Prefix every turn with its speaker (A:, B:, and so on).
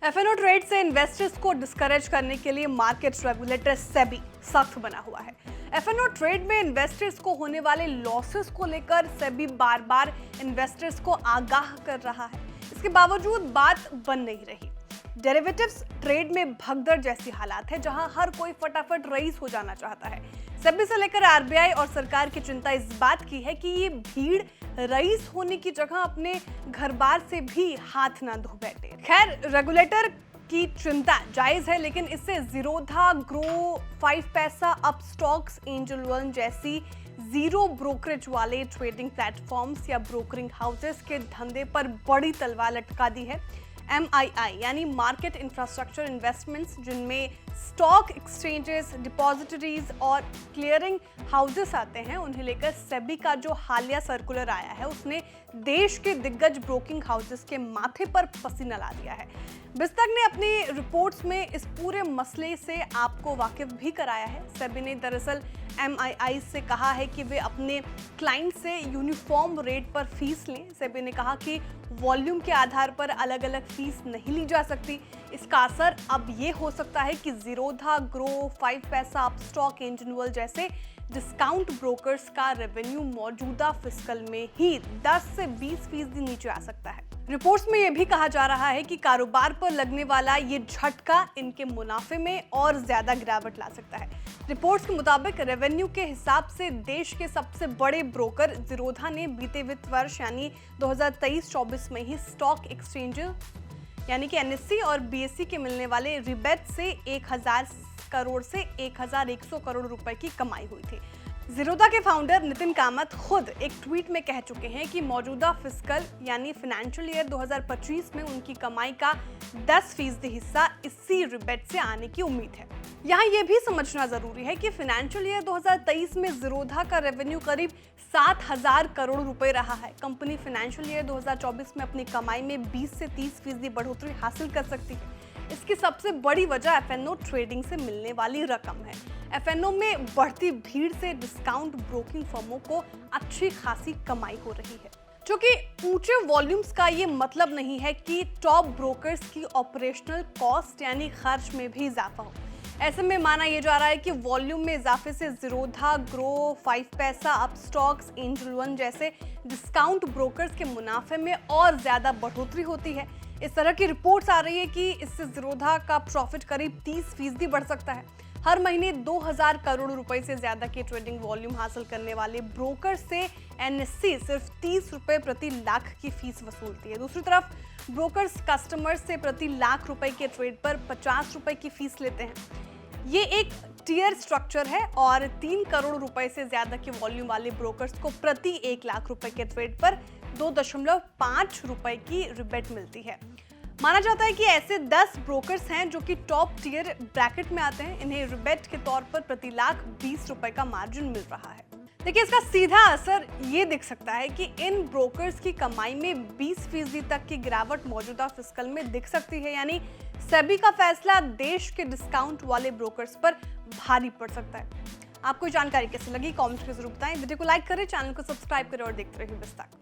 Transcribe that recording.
A: F&O trade से investors को discourage करने के लिए मार्केट रेगुलेटर सेबी सख्त बना हुआ है। एफएनओ ट्रेड में इन्वेस्टर्स को होने वाले लॉसेस को लेकर सेबी बार बार इन्वेस्टर्स को आगाह कर रहा है। इसके बावजूद बात बन नहीं रही। डेरिवेटिव्स ट्रेड में भगदड़ जैसी हालात है, जहां हर कोई फटाफट रईस हो जाना चाहता है। सेबी से लेकर आरबीआई और सरकार की चिंता इस बात की है कि ये भीड़ रईस होने की जगह अपने घर बार से भी हाथ ना धो बैठे। खैर, रेगुलेटर की चिंता जायज है, लेकिन इससे ज़ीरोधा, ग्रो, 5 पैसा, अपस्टॉक्स, एंजल वन जैसी जीरो ब्रोकरेज वाले ट्रेडिंग प्लेटफॉर्म्स या ब्रोकरिंग हाउसेस के धंधे पर बड़ी तलवार लटका दी है। MII यानी मार्केट इंफ्रास्ट्रक्चर इन्वेस्टमेंट्स, जिनमें स्टॉक एक्सचेंजेस, डिपॉजिटरीज और क्लियरिंग हाउसेस आते हैं, उन्हें लेकर सेबी का जो हालिया सर्कुलर आया है, उसने देश के दिग्गज ब्रोकिंग हाउसेस के माथे पर पसीना ला दिया है। बिस्तक ने अपनी रिपोर्ट्स में इस पूरे मसले से आपको वाकिफ भी कराया है। सेबी ने दरअसल MII से कहा है कि वे अपने क्लाइंट से यूनिफॉर्म रेट पर फीस लें। सेबी ने कहा कि वॉल्यूम के आधार पर अलग अलग फीस नहीं ली जा सकती। इसका असर अब ये हो सकता है कि ज़ीरोधा, ग्रो, 5 पैसा, अपस्टॉक, एंजल जैसे डिस्काउंट ब्रोकर्स का रेवेन्यू मौजूदा फिस्कल में ही 10 से 20% नीचे आ सकता है। रिपोर्ट्स में यह भी कहा जा रहा है कि कारोबार पर लगने वाला ये झटका इनके मुनाफे में और ज्यादा गिरावट ला सकता है। रिपोर्ट्स के मुताबिक रेवेन्यू के हिसाब से देश के सबसे बड़े ब्रोकर ज़ीरोधा ने बीते वित्त वर्ष यानी 2023-24 में ही स्टॉक एक्सचेंज यानी कि NSE और BSE के मिलने वाले रिबेट से 1000 करोड़ से 1100 करोड़ रुपए की कमाई हुई थी। ज़ीरोधा के फाउंडर नितिन कामत खुद एक ट्वीट में कह चुके हैं कि मौजूदा फिस्कल यानी फाइनेंशियल ईयर 2025 में उनकी कमाई का 10% हिस्सा इसी रिबेट से आने की उम्मीद है। यहाँ ये भी समझना जरूरी है कि फाइनेंशियल ईयर 2023 में ज़ीरोधा का रेवेन्यू करीब 7000 करोड़ रुपए रहा है। कंपनी फाइनेंशियल ईयर 2024 में अपनी कमाई में 20 से 30% बढ़ोतरी हासिल कर सकती है। इसकी सबसे बड़ी वजह एफएनओ ट्रेडिंग से मिलने वाली रकम है। एफएनओ में बढ़ती भीड़ से डिस्काउंट ब्रोकिंग फर्मों को अच्छी खासी कमाई हो रही है। क्योंकि ऊंचे वॉल्यूम्स का ये मतलब नहीं है कि टॉप ब्रोकर्स की ऑपरेशनल कॉस्ट यानी खर्च में भी इजाफा हो। ऐसे में माना यह जा रहा है कि वॉल्यूम में इजाफे से ज़ीरोधा, ग्रो, 5 पैसा, अपस्टॉक्स, एंजल वन जैसे डिस्काउंट ब्रोकर्स के मुनाफे में और ज्यादा बढ़ोतरी होती है। इस तरह की रिपोर्ट्स आ रही है कि इससे ज़ीरोधा का प्रॉफिट करीब 30% बढ़ सकता है। हर महीने 2000 करोड़ रुपए से ज्यादा की ट्रेडिंग वॉल्यूम हासिल करने वाले ब्रोकर से NSE सिर्फ 30 रुपए प्रति लाख की फीस वसूलती है। दूसरी तरफ ब्रोकर्स कस्टमर्स से प्रति लाख रुपए के ट्रेड पर 50 रुपए की फीस लेते हैं। ये एक टियर स्ट्रक्चर है और 3 करोड़ रुपए से ज्यादा की वॉल्यूम वाले ब्रोकर्स को प्रति 1 लाख रुपए के ट्रेड पर 2.5 रुपए की रिबेट मिलती है। माना जाता है कि ऐसे 10 ब्रोकर्स हैं जो कि टॉप टियर ब्रैकेट में आते हैं। इन्हें रिबेट के तौर पर प्रति लाख 20 रुपए का मार्जिन मिल रहा है। देखिए, इसका सीधा असर ये दिख सकता है कि इन ब्रोकर्स की कमाई में 20% तक की गिरावट मौजूदा फिस्कल में दिख सकती है। यानी सेबी का फैसला देश के डिस्काउंट वाले ब्रोकर्स पर भारी पड़ सकता है। आपको जानकारी कैसी लगी कमेंट में जरूर बताएं। वीडियो को लाइक करें, चैनल को सब्सक्राइब करें और देखते रहिए बिस्तक।